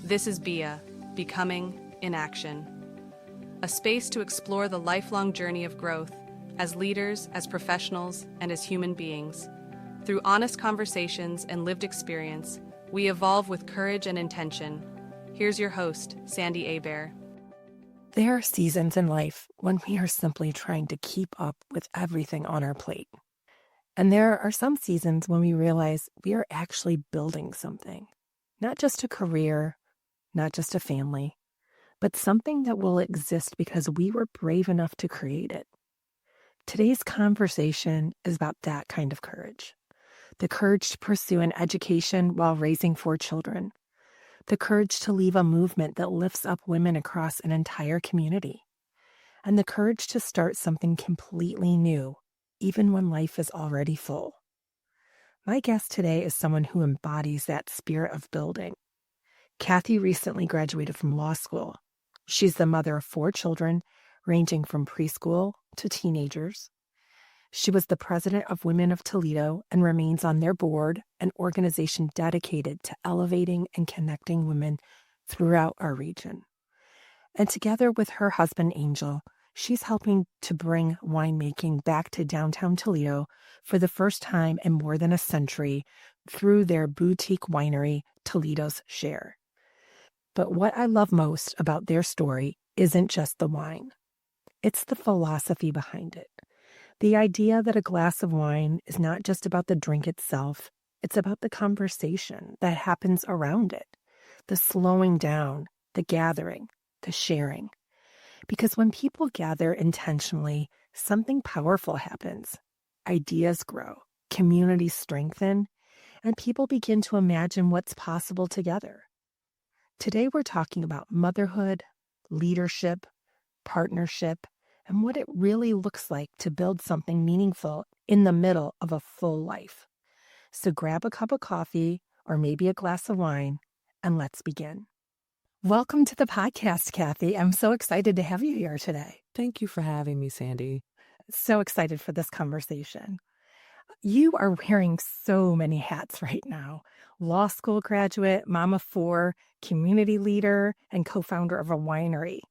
This is BIA, Becoming in Action, a space to explore the lifelong journey of growth as leaders, as professionals, and as human beings. Through honest conversations and lived experience, we evolve with courage and intention. Here's your host, Sandy Abear. There are seasons in life when we are simply trying to keep up with everything on our plate. And there are some seasons when we realize we are actually building something, not just a career, not just a family, but something that will exist because we were brave enough to create it. Today's conversation is about that kind of courage. The courage to pursue an education while raising 4 children. The courage to leave a movement that lifts up women across an entire community. And the courage to start something completely new, even when life is already full. My guest today is someone who embodies that spirit of building. Kathy recently graduated from law school. She's the mother of 4 children, ranging from preschool to teenagers. She was the president of Women of Toledo and remains on their board, an organization dedicated to elevating and connecting women throughout our region. And together with her husband, Angel, she's helping to bring winemaking back to downtown Toledo for the first time in more than a century through their boutique winery, Toledo's Share. But what I love most about their story isn't just the wine. It's the philosophy behind it. The idea that a glass of wine is not just about the drink itself, it's about the conversation that happens around it, the slowing down, the gathering, the sharing. Because when people gather intentionally, something powerful happens. Ideas grow, communities strengthen, and people begin to imagine what's possible together. Today we're talking about motherhood, leadership, partnership, and what it really looks like to build something meaningful in the middle of a full life. So grab a cup of coffee or maybe a glass of wine, and let's begin. Welcome to the podcast, Kathy. I'm so excited to have you here today. Thank you for having me, Sandy. So excited for this conversation. You are wearing so many hats right now. Law school graduate, mom of 4, community leader, and co-founder of a winery.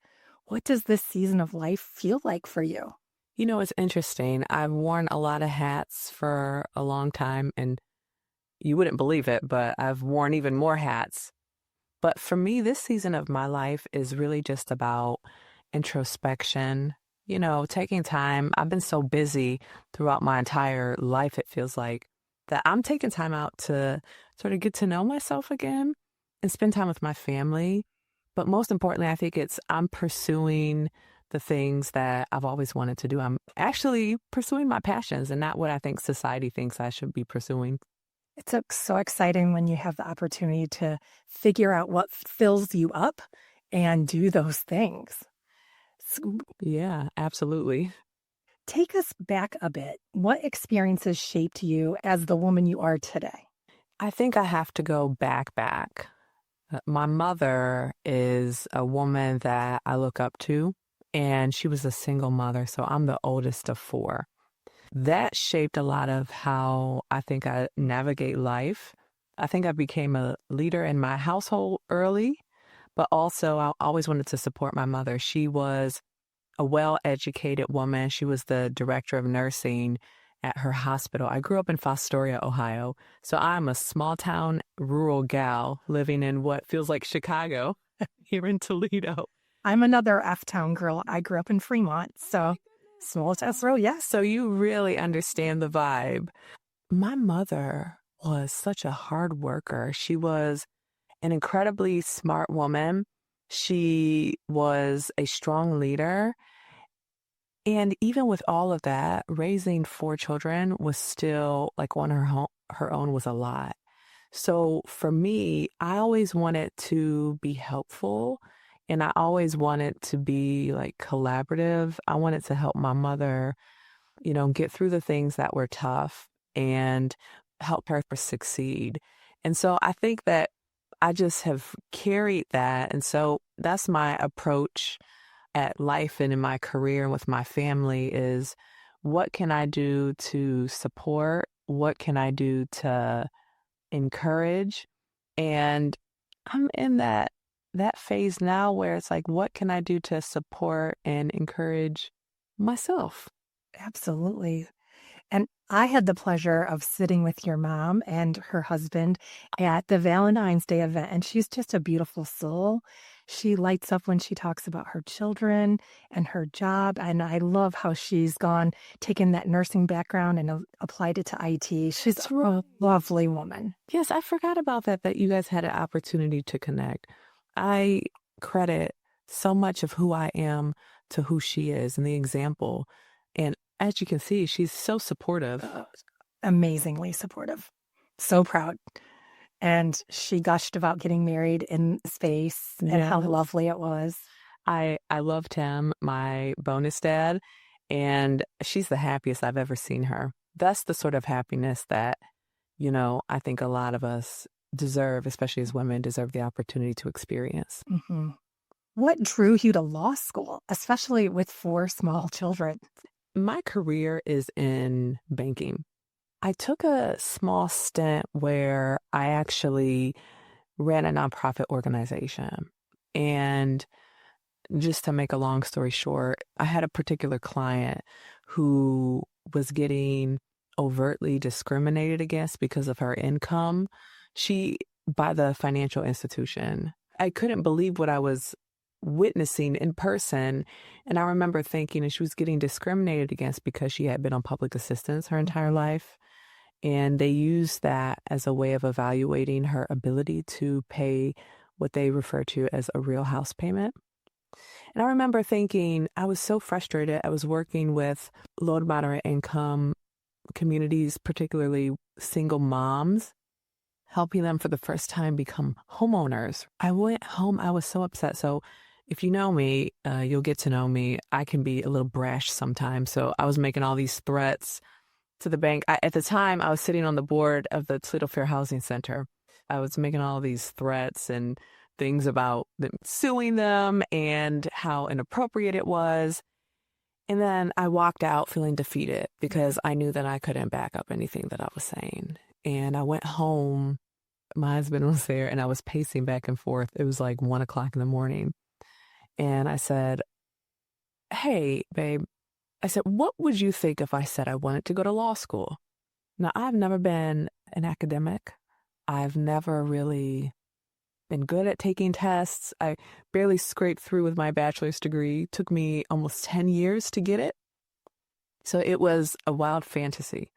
What does this season of life feel like for you? You know, it's interesting. I've worn a lot of hats for a long time, and you wouldn't believe it, but I've worn even more hats. But for me, this season of my life is really just about introspection, taking time. I've been so busy throughout my entire life, it feels like, that I'm taking time out to sort of get to know myself again and spend time with my family. But most importantly, I think I'm pursuing the things that I've always wanted to do. I'm actually pursuing my passions and not what I think society thinks I should be pursuing. It's so exciting when you have the opportunity to figure out what fills you up and do those things. Yeah, absolutely. Take us back a bit. What experiences shaped you as the woman you are today? I think I have to go back. My mother is a woman that I look up to, and she was a single mother, so I'm the oldest of 4. That shaped a lot of how I think I navigate life. I think I became a leader in my household early, but also I always wanted to support my mother. She was a well-educated woman. She was the director of nursing at her hospital. I grew up in Fostoria, Ohio, so I'm a small-town rural gal living in what feels like Chicago here in Toledo. I'm another F-town girl. I grew up in Fremont, so small town rural, yes. So you really understand the vibe. My mother was such a hard worker. She was an incredibly smart woman. She was a strong leader. And even with all of that, raising 4 children was still, like, on her own was a lot. So for me, I always wanted to be helpful, and I always wanted to be, like, collaborative. I wanted to help my mother, get through the things that were tough and help her succeed. And so I think that I just have carried that. And so that's my approach at life and in my career and with my family is, what can I do to support? What can I do to encourage? And I'm in that that phase now where it's like, what can I do to support and encourage myself? Absolutely. And I had the pleasure of sitting with your mom and her husband at the Valentine's Day event, and she's just a beautiful soul. She lights up when she talks about her children and her job. And I love how she's taken that nursing background and applied it to IT. She's That's a right. lovely woman. Yes, I forgot about that you guys had an opportunity to connect. I credit so much of who I am to who she is and the example. And as you can see, she's so supportive. Amazingly supportive. So proud. And she gushed about getting married in space and how lovely it was. I loved him, my bonus dad, and she's the happiest I've ever seen her. That's the sort of happiness that, I think a lot of us deserve, especially as women, deserve the opportunity to experience. Mm-hmm. What drew you to law school, especially with 4 small children? My career is in banking. I took a small stint where I actually ran a nonprofit organization. And just to make a long story short, I had a particular client who was getting overtly discriminated against because of her income. By the financial institution. I couldn't believe what I was witnessing in person. And I remember thinking, and she was getting discriminated against because she had been on public assistance her entire life. And they used that as a way of evaluating her ability to pay what they refer to as a real house payment. And I remember thinking, I was so frustrated. I was working with low to moderate income communities, particularly single moms, helping them for the first time become homeowners. I went home. I was so upset. So if you know me, you'll get to know me. I can be a little brash sometimes. So I was making all these threats to the bank. At the time, I was sitting on the board of the Toledo Fair Housing Center. I was making all these threats and things about them suing them and how inappropriate it was. And then I walked out feeling defeated because I knew that I couldn't back up anything that I was saying. And I went home. My husband was there and I was pacing back and forth. It was like 1:00 in the morning. And I said, "Hey, babe," I said, "what would you think if I said I wanted to go to law school?" Now, I've never been an academic. I've never really been good at taking tests. I barely scraped through with my bachelor's degree. It took me almost 10 years to get it. So it was a wild fantasy.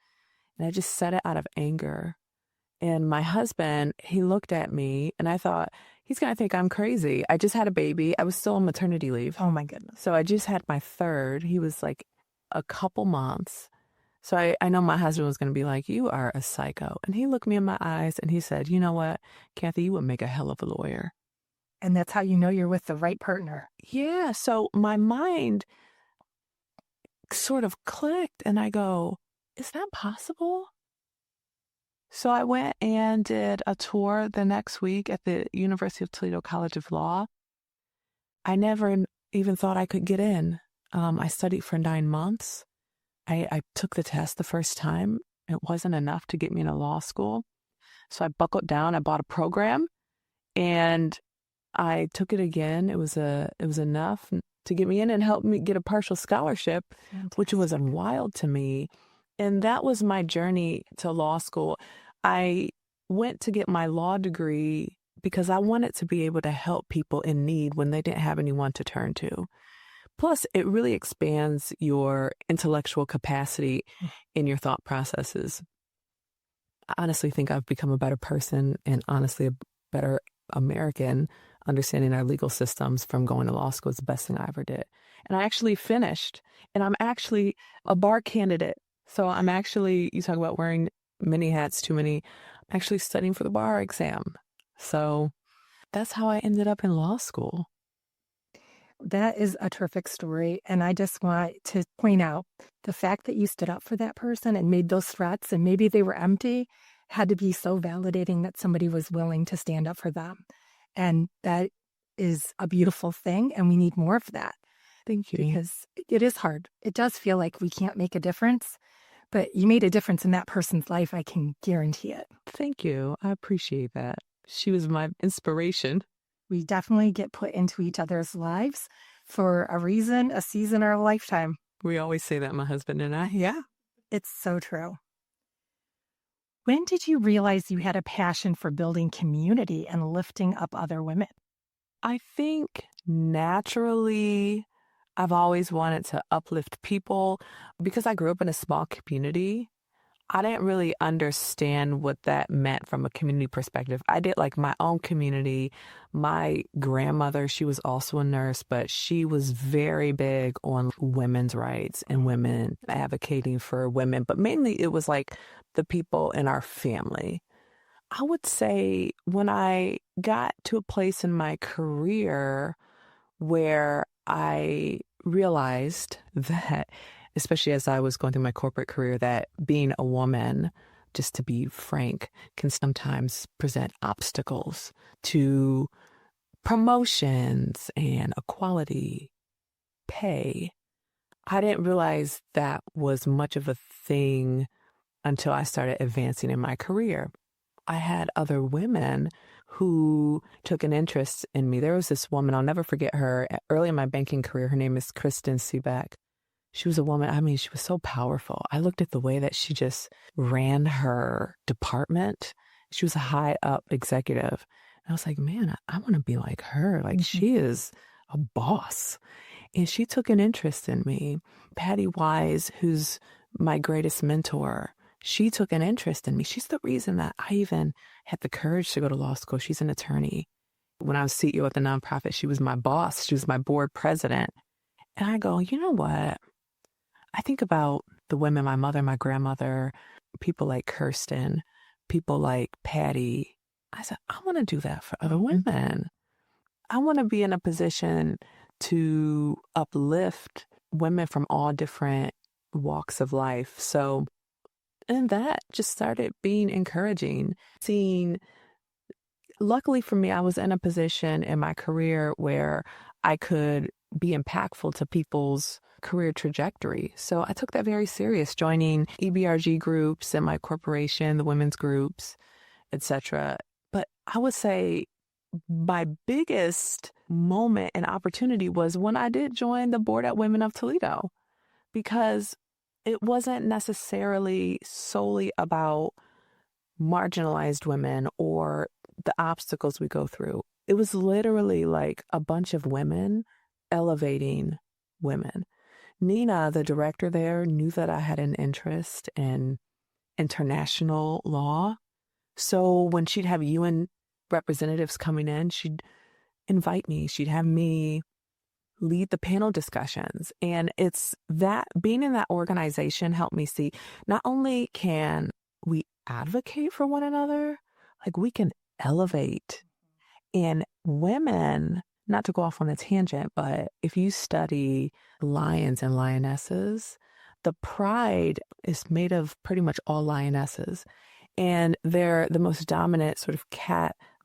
And I just said it out of anger. And my husband, he looked at me and I thought, he's going to think I'm crazy. I just had a baby. I was still on maternity leave. Oh, my goodness. So I just had my third. He was like a couple months. So I know my husband was going to be like, "You are a psycho." And he looked me in my eyes and he said, "You know what, Kathy, you would make a hell of a lawyer." And that's how you know you're with the right partner. Yeah. So my mind sort of clicked and I go, is that possible? So I went and did a tour the next week at the University of Toledo College of Law. I never even thought I could get in. I studied for 9 months. I took the test the first time. It wasn't enough to get me into law school. So I buckled down. I bought a program and I took it again. It was enough to get me in and help me get a partial scholarship, which was wild to me. And that was my journey to law school. I went to get my law degree because I wanted to be able to help people in need when they didn't have anyone to turn to. Plus, it really expands your intellectual capacity in your thought processes. I honestly think I've become a better person and honestly a better American understanding our legal systems from going to law school. Is the best thing I ever did. And I actually finished, and I'm actually a bar candidate. So I'm actually, you talk about wearing many hats, too many, I'm actually studying for the bar exam. So that's how I ended up in law school. That is a terrific story. And I just want to point out the fact that you stood up for that person and made those threats, and maybe they were empty, had to be so validating that somebody was willing to stand up for them. And that is a beautiful thing. And we need more of that. Thank you. Because it is hard. It does feel like we can't make a difference, but you made a difference in that person's life. I can guarantee it. Thank you. I appreciate that. She was my inspiration. We definitely get put into each other's lives for a reason, a season, or a lifetime. We always say that, my husband and I. Yeah. It's so true. When did you realize you had a passion for building community and lifting up other women? I think naturally I've always wanted to uplift people because I grew up in a small community. I didn't really understand what that meant from a community perspective. I did like my own community. My grandmother, she was also a nurse, but she was very big on women's rights and women advocating for women. But mainly it was like the people in our family. I would say when I got to a place in my career where I realized that, especially as I was going through my corporate career, that being a woman, just to be frank, can sometimes present obstacles to promotions and equality, pay. I didn't realize that was much of a thing until I started advancing in my career. I had other women who took an interest in me. There was this woman, I'll never forget her, early in my banking career. Her name is Kristen Seebeck. She was a woman, I mean, she was so powerful. I looked at the way that she just ran her department. She was a high up executive. And I was like, man, I want to be like her. Like, she is a boss. And she took an interest in me. Patty Wise, who's my greatest mentor, she took an interest in me. She's the reason that I even had the courage to go to law school. She's an attorney. When I was CEO at the nonprofit, she was my boss. She was my board president. And I go, you know what? I think about the women, my mother, my grandmother, people like Kirsten, people like Patty. I said, I want to do that for other women. I want to be in a position to uplift women from all different walks of life. So, and that just started being encouraging, luckily for me, I was in a position in my career where I could be impactful to people's career trajectory. So I took that very serious, joining EBRG groups in my corporation, the women's groups, etc. But I would say my biggest moment and opportunity was when I did join the board at Women of Toledo, because it wasn't necessarily solely about marginalized women or the obstacles we go through. It was literally like a bunch of women elevating women. Nina, the director there, knew that I had an interest in international law. So when she'd have UN representatives coming in, she'd invite me. She'd have me lead the panel discussions. And it's that being in that organization helped me see not only can we advocate for one another, like we can elevate. And women, not to go off on a tangent, but if you study lions and lionesses, the pride is made of pretty much all lionesses. And they're the most dominant sort of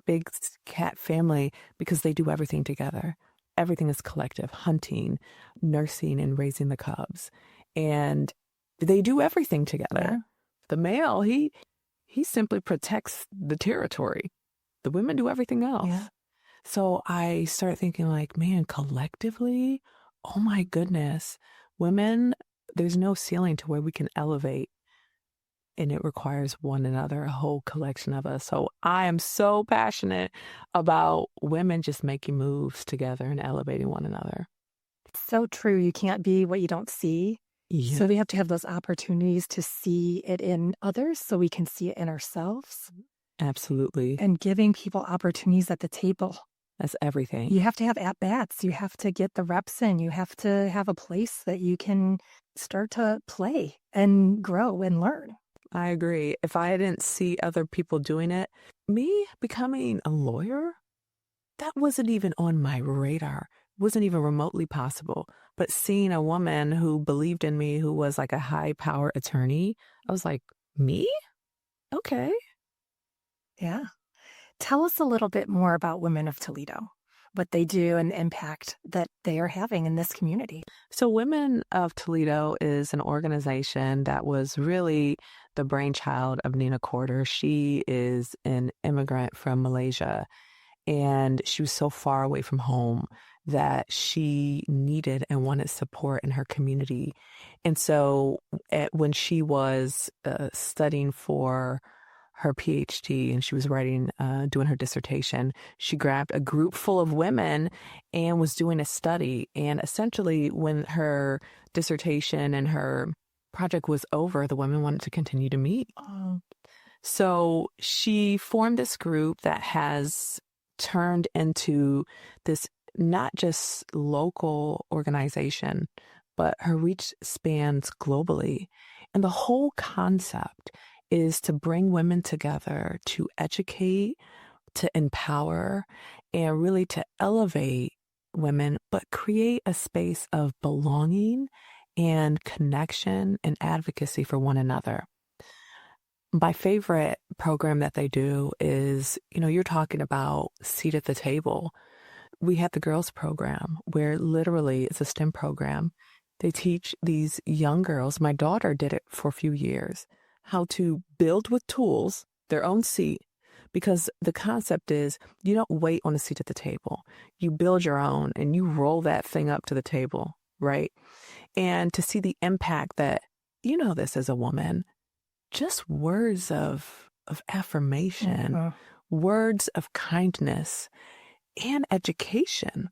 big cat family because they do everything together. Everything is collective, hunting, nursing, and raising the cubs. And they do everything together. Yeah. The male, he simply protects the territory. The women do everything else. Yeah. So I started thinking like, man, collectively, oh my goodness, women, there's no ceiling to where we can elevate. And it requires one another, a whole collection of us. So I am so passionate about women just making moves together and elevating one another. So true. You can't be what you don't see. Yeah. So we have to have those opportunities to see it in others so we can see it in ourselves. Absolutely. And giving people opportunities at the table. That's everything. You have to have at-bats. You have to get the reps in. You have to have a place that you can start to play and grow and learn. I agree. If I didn't see other people doing it, me becoming a lawyer, that wasn't even on my radar. It wasn't even remotely possible. But seeing a woman who believed in me, who was like a high power attorney, I was like, me? Okay. Yeah. Tell us a little bit more about Women of Toledo, what they do and the impact that they are having in this community. So Women of Toledo is an organization that was really the brainchild of Nina Corder. She is an immigrant from Malaysia. And she was so far away from home that she needed and wanted support in her community. And so when she was studying for her PhD and she was doing her dissertation, she grabbed a group full of women and was doing a study. And essentially, when her dissertation and her project was over, the women wanted to continue to meet. So she formed this group that has turned into this not just local organization, but her reach spans globally. And the whole concept is to bring women together, to educate, to empower, and really to elevate women, but create a space of belonging and connection and advocacy for one another. My favorite program that they do is, you're talking about seat at the table. We have the girls program where literally it's a STEM program. They teach these young girls, my daughter did it for a few years, how to build with tools their own seat, because the concept is you don't wait on a seat at the table. You build your own and you roll that thing up to the table, right? And to see the impact that, this as a woman, just words of affirmation, words of kindness, and education.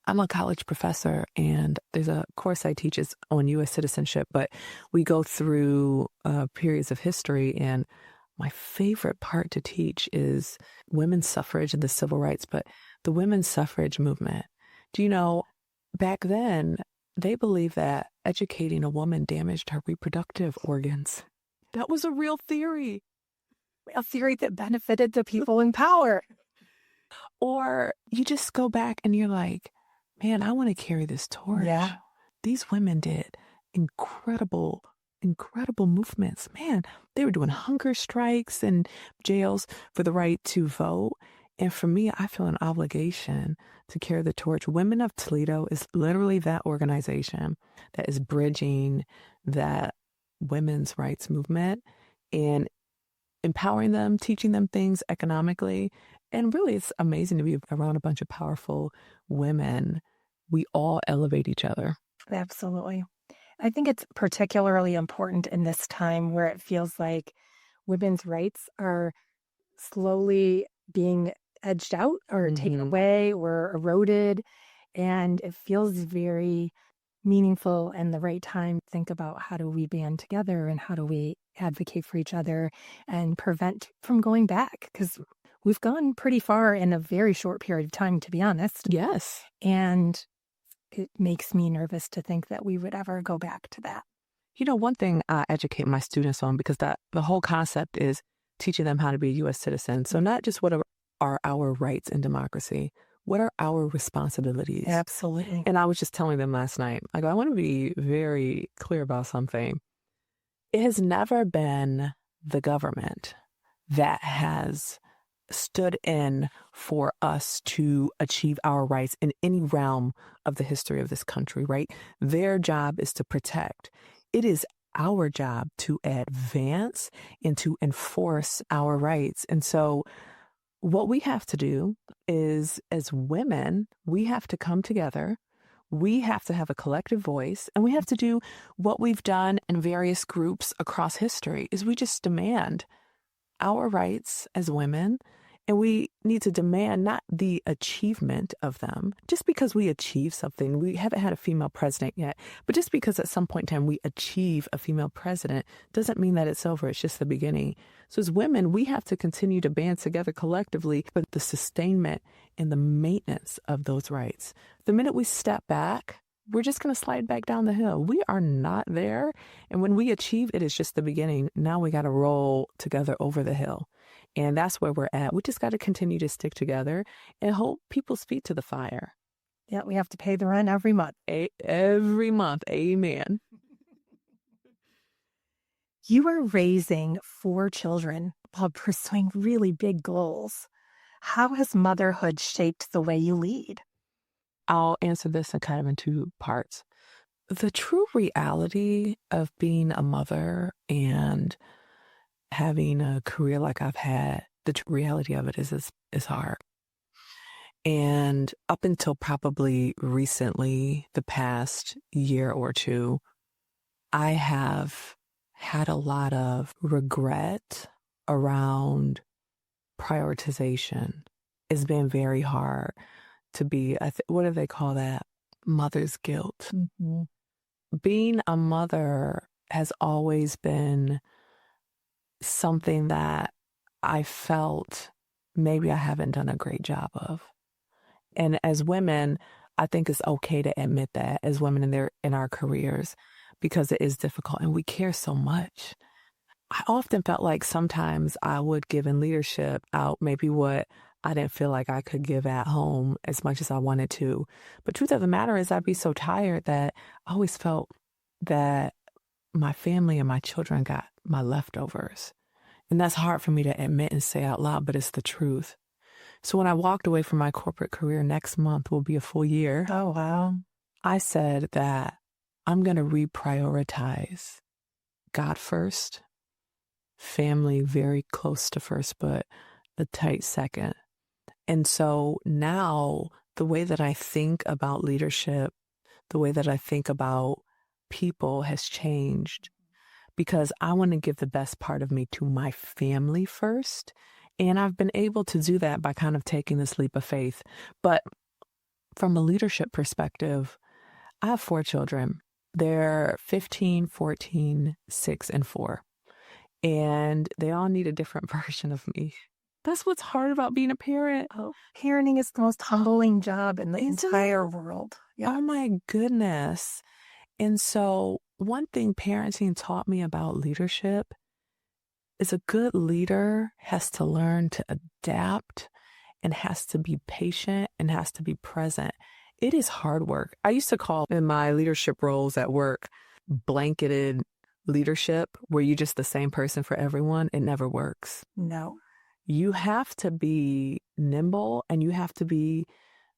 I'm a college professor, and there's a course I teach is on U.S. citizenship, but we go through periods of history, and my favorite part to teach is women's suffrage and the civil rights, but the women's suffrage movement. Do you know, back then, they believed that educating a woman damaged her reproductive organs. That was a real theory. A theory that benefited the people in power. Or you just go back and you're like, man, I want to carry this torch. Yeah. These women did incredible movements. Man, they were doing hunger strikes and jails for the right to vote. And for me, I feel an obligation to carry the torch. Women of Toledo is literally that organization that is bridging that women's rights movement and empowering them, teaching them things economically. And really, it's amazing to be around a bunch of powerful women. We all elevate each other. Absolutely. I think it's particularly important in this time where it feels like women's rights are slowly being edged out or taken away or eroded. And it feels very meaningful and the right time to think about how do we band together and how do we advocate for each other and prevent from going back, because we've gone pretty far in a very short period of time, to be honest. Yes. And it makes me nervous to think that we would ever go back to that. One thing I educate my students on, because the whole concept is teaching them how to be a U.S. citizen. So not just what are our rights in democracy, what are our responsibilities? Absolutely. And I was just telling them last night, I want to be very clear about something. It has never been the government that has stood in for us to achieve our rights in any realm of the history of this country, right? Their job is to protect. It is our job to advance and to enforce our rights. And so what we have to do is, as women, we have to come together. We have to have a collective voice, and we have to do what we've done in various groups across history, is we just demand our rights as women. And we need to demand not the achievement of them. Just because we achieve something, we haven't had a female president yet, but just because at some point in time we achieve a female president doesn't mean that it's over. It's just the beginning. So as women, we have to continue to band together collectively for the sustainment and the maintenance of those rights. The minute we step back, we're just going to slide back down the hill. We are not there. And when we achieve, it is just the beginning. Now we got to roll together over the hill. And that's where we're at. We just got to continue to stick together and hold people's feet to the fire. Yeah, we have to pay the rent every month. Every month. Amen. You are raising 4 children while pursuing really big goals. How has motherhood shaped the way you lead? I'll answer this in 2 parts. The true reality of being a mother and having a career like I've had, the true reality of it is hard. And up until probably recently, the past year or two, I have had a lot of regret around prioritization. It's been very hard to be, what do they call that? Mother's guilt. Mm-hmm. Being a mother has always been something that I felt maybe I haven't done a great job of. And as women, I think it's okay to admit that as women in our careers, because it is difficult and we care so much. I often felt like sometimes I would give in leadership out maybe what I didn't feel like I could give at home as much as I wanted to. But truth of the matter is I'd be so tired that I always felt that my family and my children got my leftovers. And that's hard for me to admit and say out loud, but it's the truth. So when I walked away from my corporate career, next month will be a full year. Oh, wow. I said that I'm going to reprioritize God first, family very close to first, but a tight second. And so now the way that I think about leadership, the way that I think about people has changed, because I want to give the best part of me to my family first. And I've been able to do that by kind of taking this leap of faith. But from a leadership perspective, I have 4 children. They're 15, 14, 6, and 4. And they all need a different version of me. That's what's hard about being a parent. Oh, parenting is the most humbling job in the entire world. Yeah. Oh my goodness. And so one thing parenting taught me about leadership is a good leader has to learn to adapt and has to be patient and has to be present. It is hard work. I used to call in my leadership roles at work blanketed leadership, where you're just the same person for everyone. It never works. No. You have to be nimble and you have to be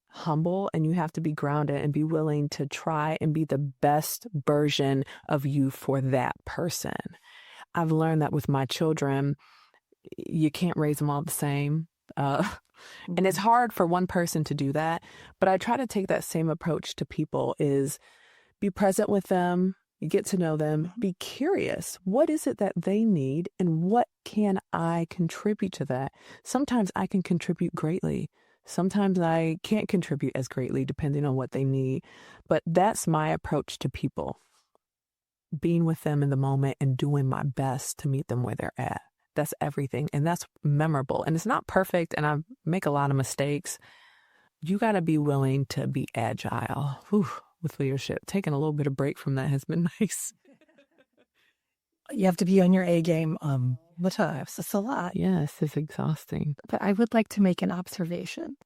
humble and you have to be grounded and be willing to try and be the best version of you for that person. I've learned that with my children, you can't raise them all the same. And it's hard for one person to do that. But I try to take that same approach to people, is be present with them, you get to know them, be curious. What is it that they need and what can I contribute to that? Sometimes I can contribute greatly. Sometimes I can't contribute as greatly depending on what they need. But that's my approach to people. Being with them in the moment and doing my best to meet them where they're at. That's everything. And that's memorable. And it's not perfect. And I make a lot of mistakes. You got to be willing to be agile with leadership. Taking a little bit of break from that has been nice. You have to be on your A game the times. It's a lot. Yes, it's exhausting. But I would like to make an observation.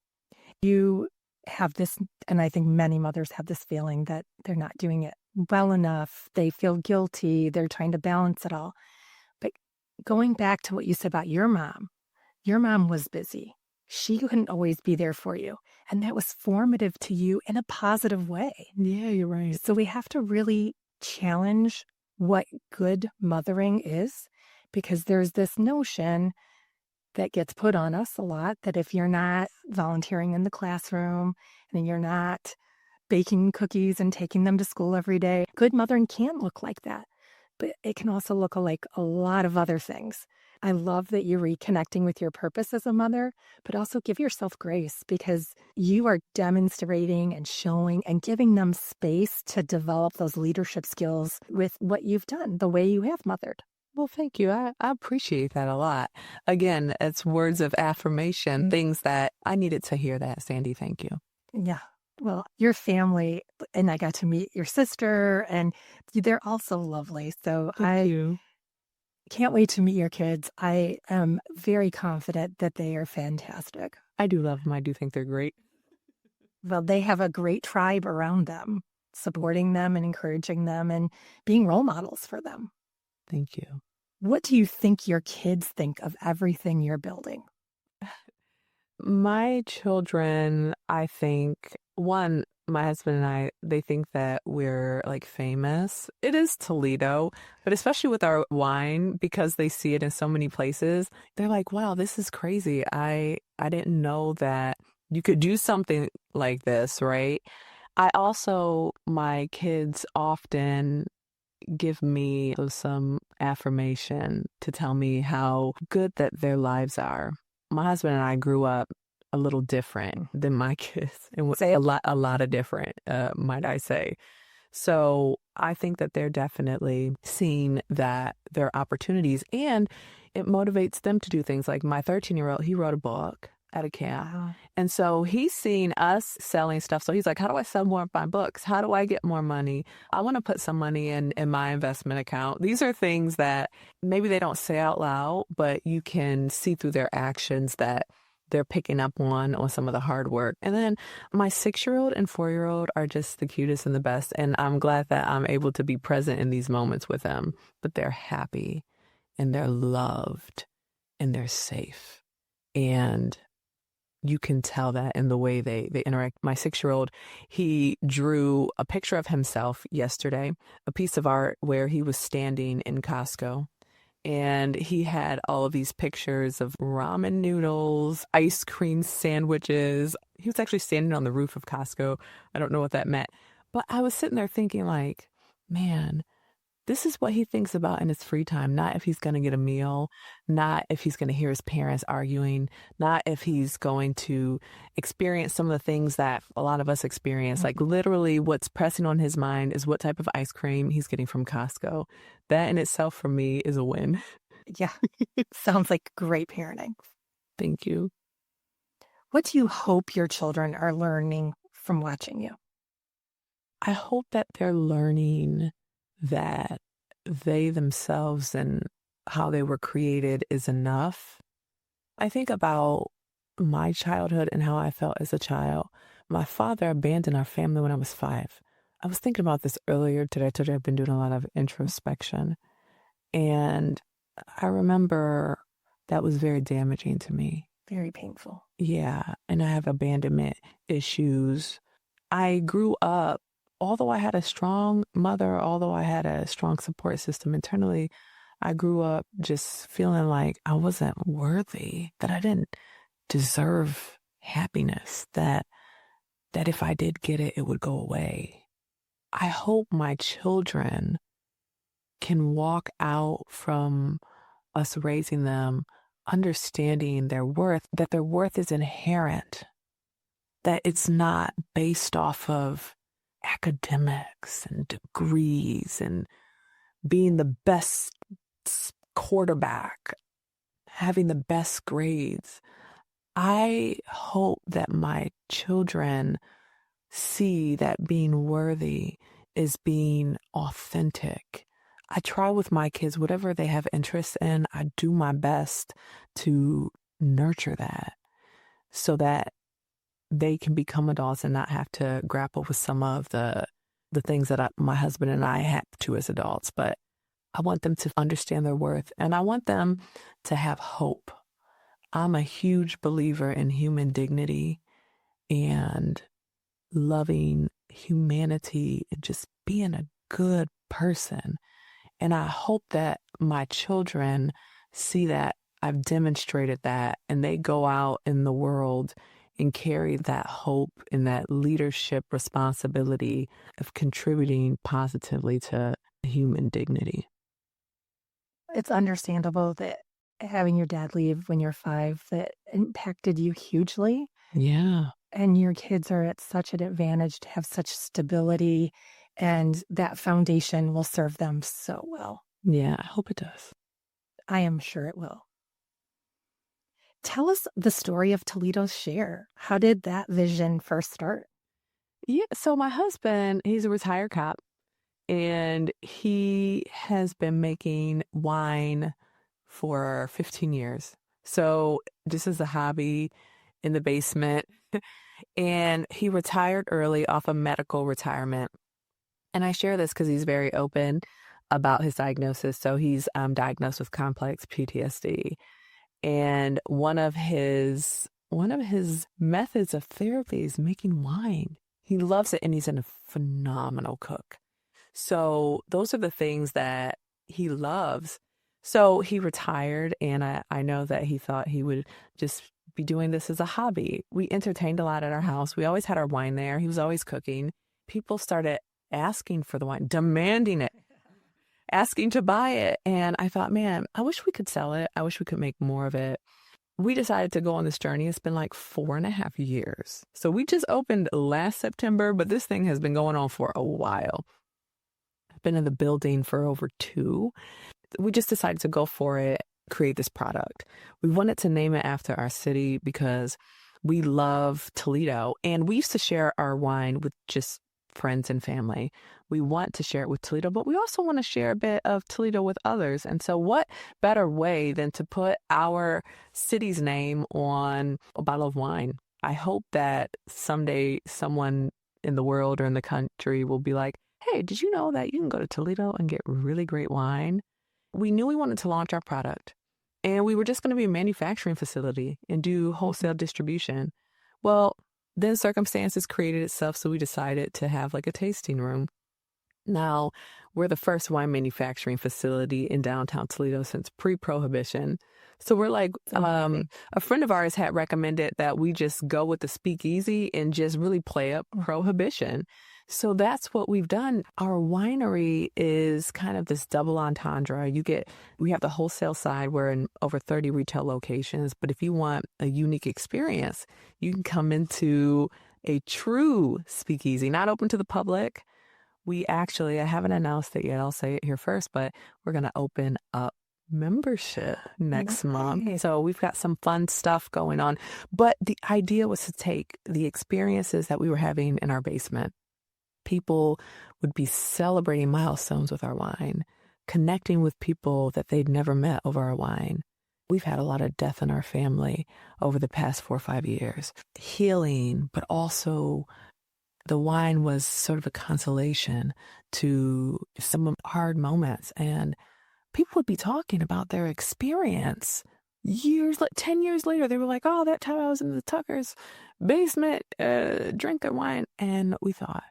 You have this, and I think many mothers have this feeling that they're not doing it well enough. They feel guilty. They're trying to balance it all. But going back to what you said about your mom was busy. She couldn't always be there for you. And that was formative to you in a positive way. Yeah, you're right. So we have to really challenge what good mothering is, because there's this notion that gets put on us a lot that if you're not volunteering in the classroom and you're not baking cookies and taking them to school every day, good mothering can look like that. But it can also look like a lot of other things. I love that you're reconnecting with your purpose as a mother, but also give yourself grace, because you are demonstrating and showing and giving them space to develop those leadership skills with what you've done, the way you have mothered. Well, thank you. I appreciate that a lot. Again, it's words of affirmation, things that I needed to hear that, Sandy. Thank you. Yeah. Well, your family, and I got to meet your sister, and they're also lovely. So Thank you. Can't wait to meet your kids. I am very confident that they are fantastic. I do love them. I do think they're great. Well, they have a great tribe around them, supporting them and encouraging them and being role models for them. Thank you. What do you think your kids think of everything you're building? My children, I think, one, my husband and I, they think that we're like famous. It is Toledo, but especially with our wine, because they see it in so many places, they're like, wow, this is crazy. I didn't know that you could do something like this, right? My kids often give me some affirmation to tell me how good that their lives are. My husband and I grew up a little different than my kids, and would say a lot of different, might I say. So I think that they're definitely seeing that there are opportunities, and it motivates them to do things. Like my 13-year-old, he wrote a book at a camp. Wow. And so he's seen us selling stuff. So he's like, how do I sell more of my books? How do I get more money? I want to put some money in my investment account. These are things that maybe they don't say out loud, but you can see through their actions that they're picking up on some of the hard work. And then my 6-year-old and 4-year-old are just the cutest and the best. And I'm glad that I'm able to be present in these moments with them. But they're happy and they're loved and they're safe. And you can tell that in the way they interact. My 6-year-old, he drew a picture of himself yesterday, a piece of art where he was standing in Costco. And he had all of these pictures of ramen noodles, ice cream sandwiches. He was actually standing on the roof of Costco. I don't know what that meant. But I was sitting there thinking like, man, this is what he thinks about in his free time. Not if he's going to get a meal, not if he's going to hear his parents arguing, not if he's going to experience some of the things that a lot of us experience. Like literally what's pressing on his mind is what type of ice cream he's getting from Costco. That in itself for me is a win. Yeah. Sounds like great parenting. Thank you. What do you hope your children are learning from watching you? I hope that they're learning that they themselves and how they were created is enough. I think about my childhood and how I felt as a child. My father abandoned our family when I was 5. I was thinking about this earlier today. I told you I've been doing a lot of introspection. And I remember that was very damaging to me. Very painful. Yeah. And I have abandonment issues. I grew up, although I had a strong mother, although I had a strong support system internally, I grew up just feeling like I wasn't worthy, that I didn't deserve happiness, that if I did get it, it would go away. I hope my children can walk out from us raising them understanding their worth, that their worth is inherent, that it's not based off of academics and degrees and being the best quarterback, having the best grades. I hope that my children see that being worthy is being authentic. I try with my kids, whatever they have interest in, I do my best to nurture that so that they can become adults and not have to grapple with some of the things that my husband and I had to as adults. But I want them to understand their worth, and I want them to have hope. I'm a huge believer in human dignity and loving humanity and just being a good person. And I hope that my children see that I've demonstrated that, and they go out in the world and carry that hope and that leadership responsibility of contributing positively to human dignity. It's understandable that having your dad leave when you're 5, that impacted you hugely. Yeah. And your kids are at such an advantage to have such stability, and that foundation will serve them so well. Yeah, I hope it does. I am sure it will. Tell us the story of Toledo's Share. How did that vision first start? Yeah, so my husband, he's a retired cop, and he has been making wine for 15 years. So just as a hobby in the basement. And he retired early off of medical retirement. And I share this because he's very open about his diagnosis. So he's diagnosed with complex PTSD. And one of his methods of therapy is making wine. He loves it, and he's a phenomenal cook. So those are the things that he loves. So he retired, and I know that he thought he would just be doing this as a hobby. We entertained a lot at our house. We always had our wine there. He was always cooking. People started asking for the wine, demanding it, asking to buy it. And I thought, man, I wish we could sell it. I wish we could make more of it. We decided to go on this journey. It's been like 4.5 years. So we just opened last September, but this thing has been going on for a while. I've been in the building for over 2. We just decided to go for it, create this product. We wanted to name it after our city because we love Toledo. And we used to share our wine with just friends and family. We want to share it with Toledo, but we also want to share a bit of Toledo with others. And so what better way than to put our city's name on a bottle of wine? I hope that someday someone in the world or in the country will be like, hey, did you know that you can go to Toledo and get really great wine? We knew we wanted to launch our product, and we were just going to be a manufacturing facility and do wholesale distribution. Well, then circumstances created itself, so we decided to have like a tasting room. Now, we're the first wine manufacturing facility in downtown Toledo since pre-prohibition. So we're like, a friend of ours had recommended that we just go with the speakeasy and just really play up prohibition. So that's what we've done. Our winery is kind of this double entendre. We have the wholesale side. We're in over 30 retail locations. But if you want a unique experience, you can come into a true speakeasy, not open to the public. I haven't announced it yet. I'll say it here first, but we're going to open up membership next month. So we've got some fun stuff going on. But the idea was to take the experiences that we were having in our basement. People would be celebrating milestones with our wine, connecting with people that they'd never met over our wine. We've had a lot of death in our family over the past 4 or 5 years. Healing, but also the wine was sort of a consolation to some hard moments. And people would be talking about their experience. 10 years later, they were like, oh, that time I was in the Tucker's basement drinking wine. And we thought,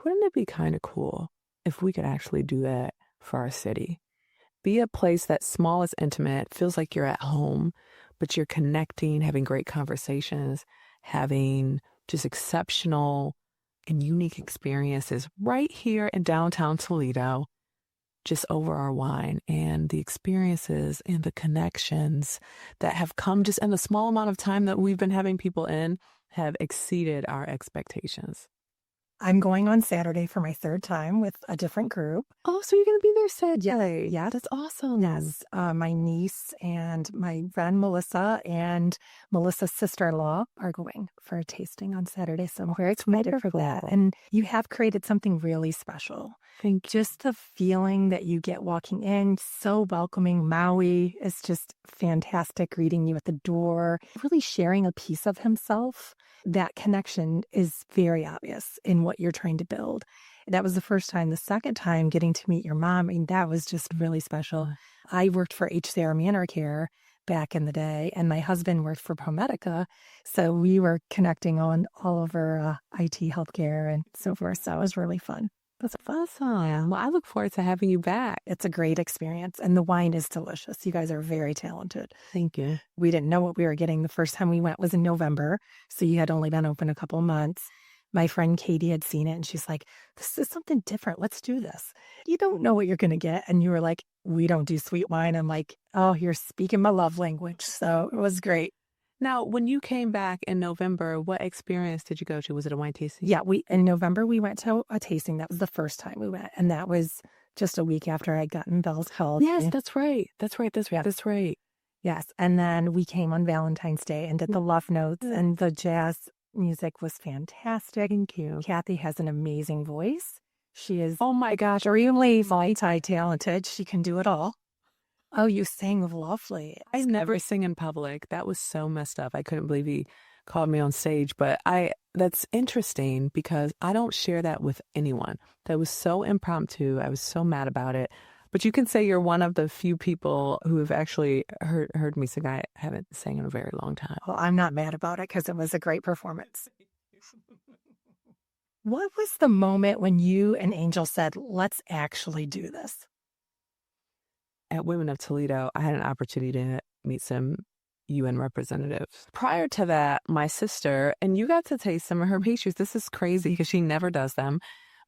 wouldn't it be kind of cool if we could actually do that for our city? Be a place that's small, is intimate, feels like you're at home, but you're connecting, having great conversations, having just exceptional and unique experiences right here in downtown Toledo, just over our wine. And the experiences and the connections that have come just in the small amount of time that we've been having people in have exceeded our expectations. I'm going on Saturday for my 3rd time with a different group. Oh, so you're going to be there Saturday? Yeah, That's awesome. Yes, my niece and my friend Melissa and Melissa's sister-in-law are going for a tasting on Saturday. So I'm very excited for that. And you have created something really special. Thank you. Just the feeling that you get walking in, so welcoming. Maui is just fantastic, greeting you at the door, really sharing a piece of himself. That connection is very obvious in what you're trying to build. That was the first time. The second time, getting to meet your mom, I mean, that was just really special. I worked for HCR Manor Care back in the day, and my husband worked for ProMedica. So we were connecting on all over IT healthcare and so forth. So it was really fun. That's awesome. Well, I look forward to having you back. It's a great experience, and the wine is delicious. You guys are very talented. Thank you. We didn't know what we were getting. The first time we went was in November, so you had only been open a couple of months. My friend Katie had seen it, and she's like, this is something different. Let's do this. You don't know what you're going to get. And you were like, we don't do sweet wine. I'm like, oh, you're speaking my love language. So it was great. Now, when you came back in November, what experience did you go to? Was it a wine tasting? Yeah, in November, we went to a tasting. That was the first time we went. And that was just a week after I'd gotten Bell's health. Yes, that's right. That's right. Yes. And then we came on Valentine's Day and did the love notes, and the jazz music was fantastic. Thank you. Kathy has an amazing voice. She is, oh my gosh, really multi-talented. She can do it all. Oh, you sang lovely. I never sing in public. That was so messed up. I couldn't believe he called me on stage. But that's interesting because I don't share that with anyone. That was so impromptu. I was so mad about it. But you can say you're one of the few people who have actually heard me sing. I haven't sang in a very long time. Well, I'm not mad about it because it was a great performance. What was the moment when you and Angel said, let's actually do this? At Women of Toledo, I had an opportunity to meet some UN representative. Prior to that, my sister, and you got to taste some of her pastries. This is crazy because she never does them,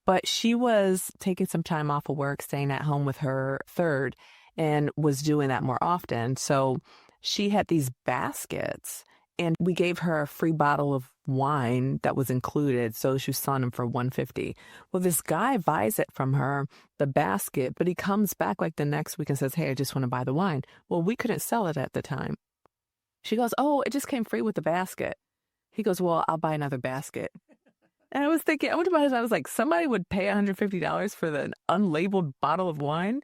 but she was taking some time off of work, staying at home with her third, and was doing that more often. So she had these baskets, and we gave her a free bottle of wine that was included. So she was selling them for $150. Well, this guy buys it from her, the basket, but he comes back like the next week and says, hey, I just want to buy the wine. Well, we couldn't sell it at the time. She goes, oh, it just came free with the basket. He goes, well, I'll buy another basket. And I was thinking, I was like, somebody would pay $150 for the unlabeled bottle of wine?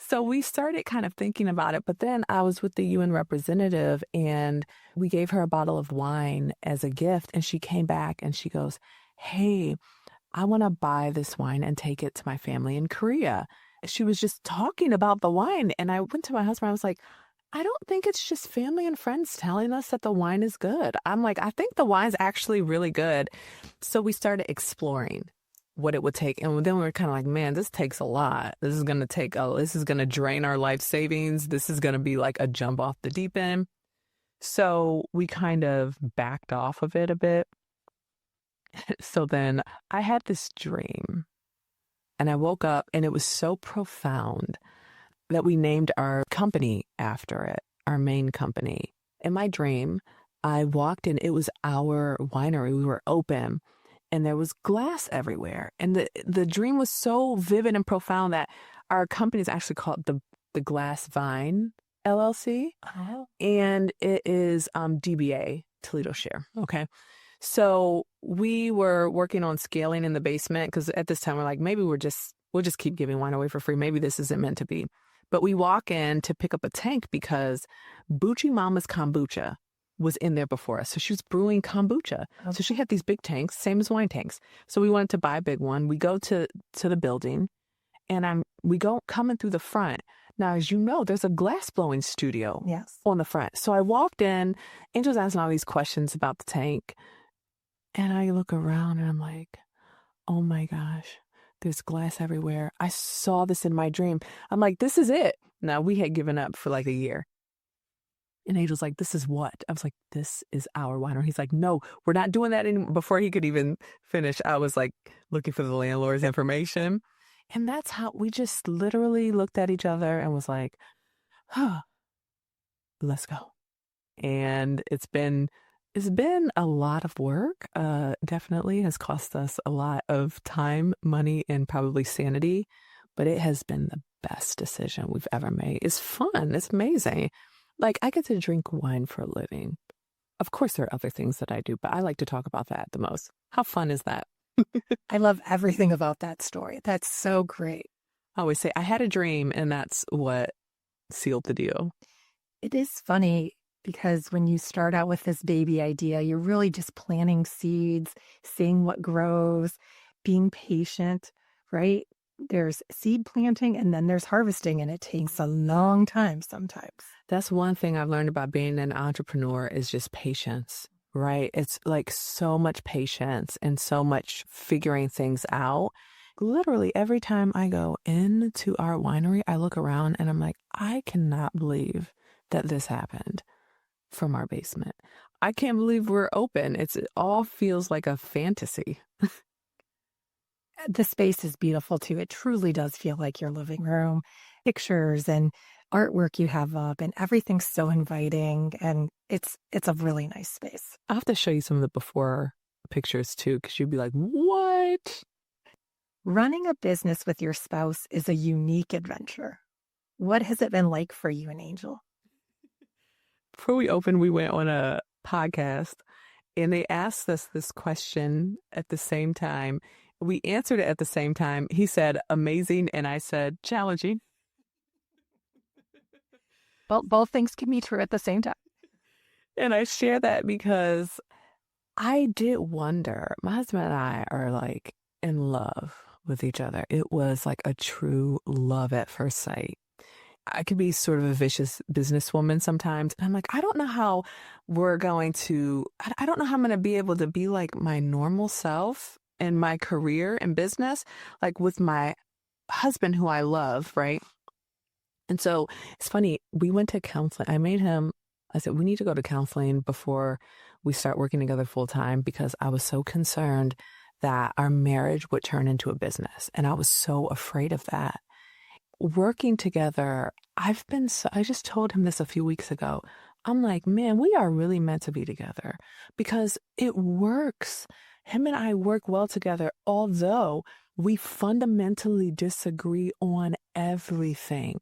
So we started kind of thinking about it, but then I was with the UN representative and we gave her a bottle of wine as a gift. And she came back and she goes, hey, I want to buy this wine and take it to my family in Korea. She was just talking about the wine. And I went to my husband. I was like, I don't think it's just family and friends telling us that the wine is good. I'm like, I think the wine's actually really good. So we started exploring what it would take. And then we were kind of like, man, this takes a lot. This is going to drain our life savings. This is going to be like a jump off the deep end. So we kind of backed off of it a bit. So then I had this dream and I woke up and it was so profound that we named our company after it, our main company. In my dream, I walked in, it was our winery. We were open. And there was glass everywhere. And the dream was so vivid and profound that our company is actually called the Glass Vine LLC. Oh. And it is DBA, Toledo share. Okay. So we were working on scaling in the basement because at this time we're like, maybe we'll just keep giving wine away for free. Maybe this isn't meant to be. But we walk in to pick up a tank because Bucci Mama's Kombucha was in there before us. So she was brewing kombucha. Okay. So she had these big tanks, same as wine tanks. So we wanted to buy a big one. We go to the building and we go coming through the front. Now, as you know, there's a glass blowing studio on the front. So I walked in, Angel's asking all these questions about the tank. And I look around and I'm like, oh my gosh, there's glass everywhere. I saw this in my dream. I'm like, this is it. Now, we had given up for like a year. And Angel's like, this is what? I was like, this is our winery. He's like, no, we're not doing that anymore. Before he could even finish, I was like looking for the landlord's information. And that's how we just literally looked at each other and was like, let's go. And it's been a lot of work. Definitely has cost us a lot of time, money, and probably sanity. But it has been the best decision we've ever made. It's fun. It's amazing. Like, I get to drink wine for a living. Of course, there are other things that I do, but I like to talk about that the most. How fun is that? I love everything about that story. That's so great. I always say, I had a dream, and that's what sealed the deal. It is funny because when you start out with this baby idea, you're really just planting seeds, seeing what grows, being patient, right? There's seed planting and then there's harvesting, and it takes a long time sometimes. That's one thing I've learned about being an entrepreneur is just patience, right? It's like so much patience and so much figuring things out. Literally every time I go into our winery, I look around and I'm like, I cannot believe that this happened from our basement. I can't believe we're open. It all feels like a fantasy. The space is beautiful too. It truly does feel like your living room. Pictures and artwork you have up, and everything's so inviting, and it's a really nice space. I'll have to show you some of the before pictures too, because you'd be like, what? Running a business with your spouse is a unique adventure. What has it been like for you and Angel? Before we opened, we went on a podcast and they asked us this question at the same time. We answered it at the same time. He said, amazing. And I said, challenging. Well, both things can be true at the same time. And I share that because I did wonder, my husband and I are like in love with each other. It was like a true love at first sight. I could be sort of a vicious businesswoman sometimes. And I'm like, I don't know how we're going to, I don't know how I'm going to be able to be like my normal self in my career and business, like with my husband who I love, right? And so it's funny, we went to counseling. I made him I said, we need to go to counseling before we start working together full time because I was so concerned that our marriage would turn into a business. And I was so afraid of that. Working together, I just told him this a few weeks ago. I'm like, man, we are really meant to be together because it works. Him and I work well together, although we fundamentally disagree on everything,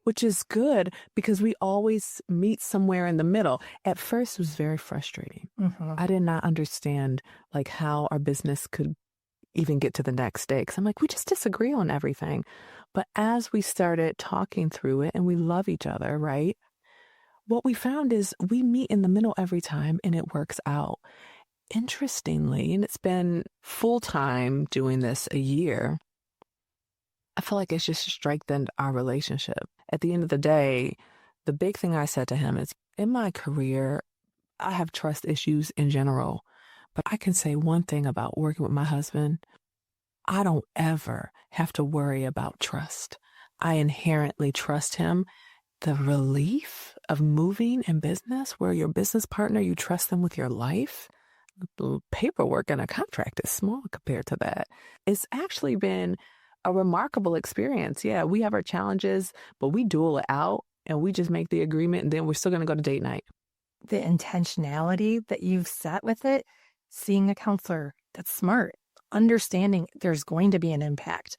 which is good because we always meet somewhere in the middle. At first, it was very frustrating. I did not understand like how our business could even get to the next day because I'm like, we just disagree on everything. But as we started talking through it and we love each other, right? What we found is we meet in the middle every time and it works out. Interestingly, and it's been full time doing this a year, I feel like it's just strengthened our relationship. At the end of the day, the big thing I said to him is in my career, I have trust issues in general, but I can say one thing about working with my husband. I don't ever have to worry about trust. I inherently trust him. The relief of moving in business where your business partner, you trust them with your life, the paperwork and a contract is small compared to that. It's actually been a remarkable experience. Yeah, we have our challenges, but we duel it out and we just make the agreement and then we're still going to go to date night. The intentionality that you've set with it, seeing a counselor that's smart, understanding there's going to be an impact,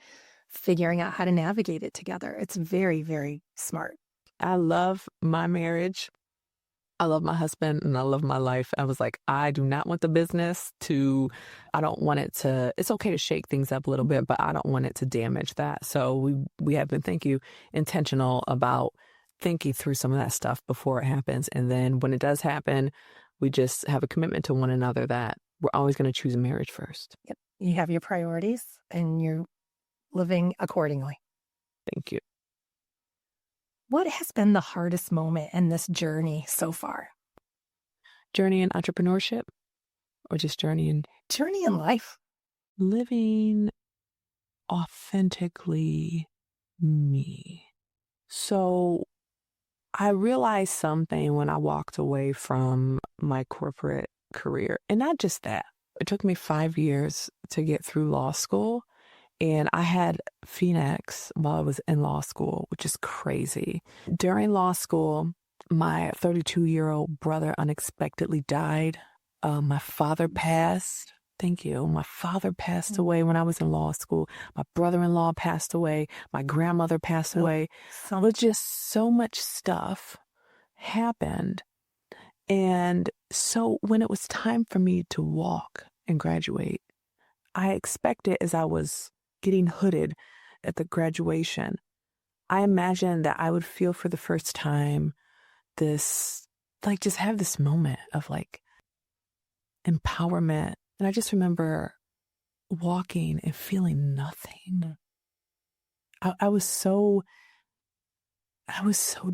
figuring out how to navigate it together. It's very, very smart. I love my marriage. I love my husband and I love my life. I was like, I do not want the business I don't want it to, it's okay to shake things up a little bit, but I don't want it to damage that. So we have been, intentional about thinking through some of that stuff before it happens. And then when it does happen, we just have a commitment to one another that we're always going to choose marriage first. Yep. You have your priorities and you're living accordingly. Thank you. What has been the hardest moment in this journey so far? Journey in entrepreneurship or just journey in life? Living authentically me. So I realized something when I walked away from my corporate career, and not just that. It took me 5 years to get through law school. And I had Phoenix while I was in law school, which is crazy. During law school, my 32-year-old brother unexpectedly died. My father passed. Thank you. My father passed away when I was in law school. My brother-in-law passed away. My grandmother passed away. Just so much stuff happened. And so when it was time for me to walk and graduate, I expected as I was getting hooded at the graduation, I imagined that I would feel for the first time this, just have this moment of empowerment. And I just remember walking and feeling nothing. I was so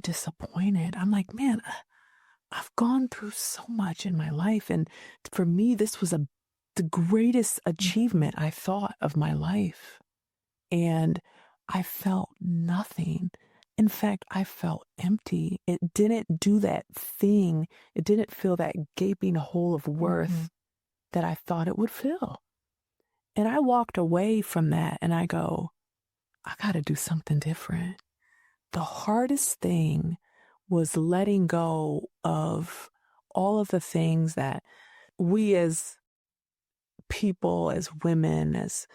disappointed. I'm like, man, I've gone through so much in my life. And for me, this was the greatest achievement I thought of my life. And I felt nothing. In fact, I felt empty. It didn't do that thing. It didn't fill that gaping hole of worth that I thought it would fill. And I walked away from that and I go, I got to do something different. The hardest thing was letting go of all of the things that we as people, as women, as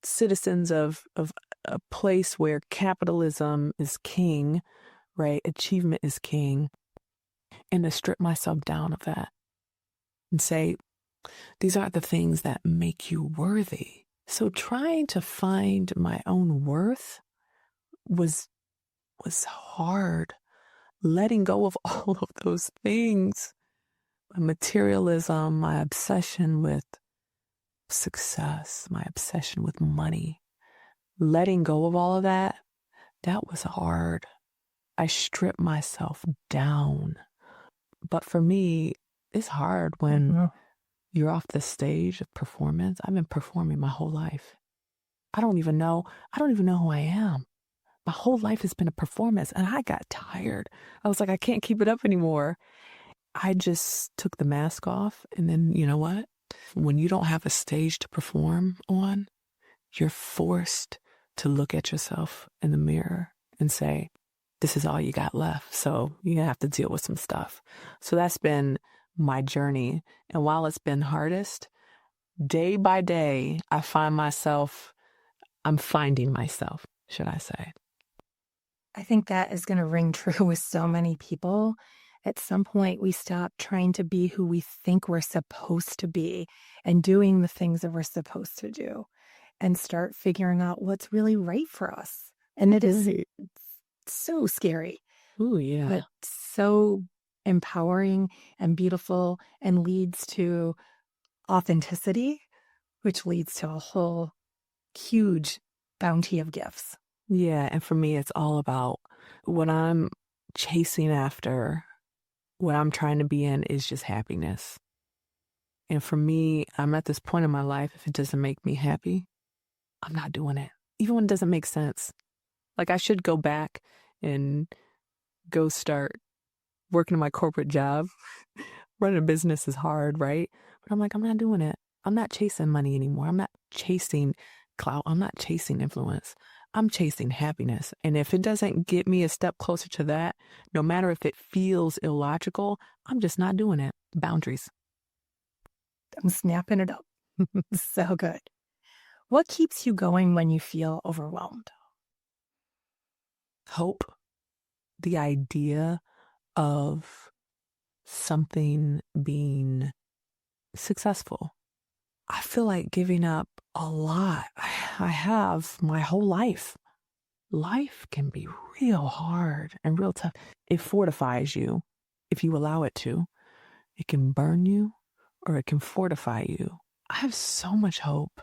citizens of a place where capitalism is king, right? Achievement is king. And to strip myself down of that and say, these aren't the things that make you worthy. So trying to find my own worth was hard. Letting go of all of those things, my materialism, my obsession with success, my obsession with money, letting go of all of that was hard. I stripped myself down. But for me, it's hard when you're off the stage of performance. I've been performing my whole life. I don't even know who I am. My whole life has been a performance, and I got tired. I was like, I can't keep it up anymore. I just took the mask off, and then you know what? When you don't have a stage to perform on, you're forced to look at yourself in the mirror and say, this is all you got left. So you have to deal with some stuff. So that's been my journey. And while it's been hardest, day by day, I'm finding myself, should I say. I think that is going to ring true with so many people. At some point, we stop trying to be who we think we're supposed to be and doing the things that we're supposed to do and start figuring out what's really right for us. And it is so scary. Ooh, yeah. But so empowering and beautiful and leads to authenticity, which leads to a whole huge bounty of gifts. Yeah. And for me, it's all about what I'm chasing after, what I'm trying to be in is just happiness. And for me, I'm at this point in my life, if it doesn't make me happy, I'm not doing it. Even when it doesn't make sense. Like I should go back and go start working in my corporate job. Running a business is hard, right? But I'm like, I'm not doing it. I'm not chasing money anymore. I'm not chasing clout. I'm not chasing influence. I'm chasing happiness. And if it doesn't get me a step closer to that, no matter if it feels illogical, I'm just not doing it. Boundaries. I'm snapping it up. So good. What keeps you going when you feel overwhelmed? Hope. The idea of something being successful. I feel like giving up a lot. I have my whole life. Life can be real hard and real tough. It fortifies you if you allow it to. It can burn you or it can fortify you. I have so much hope.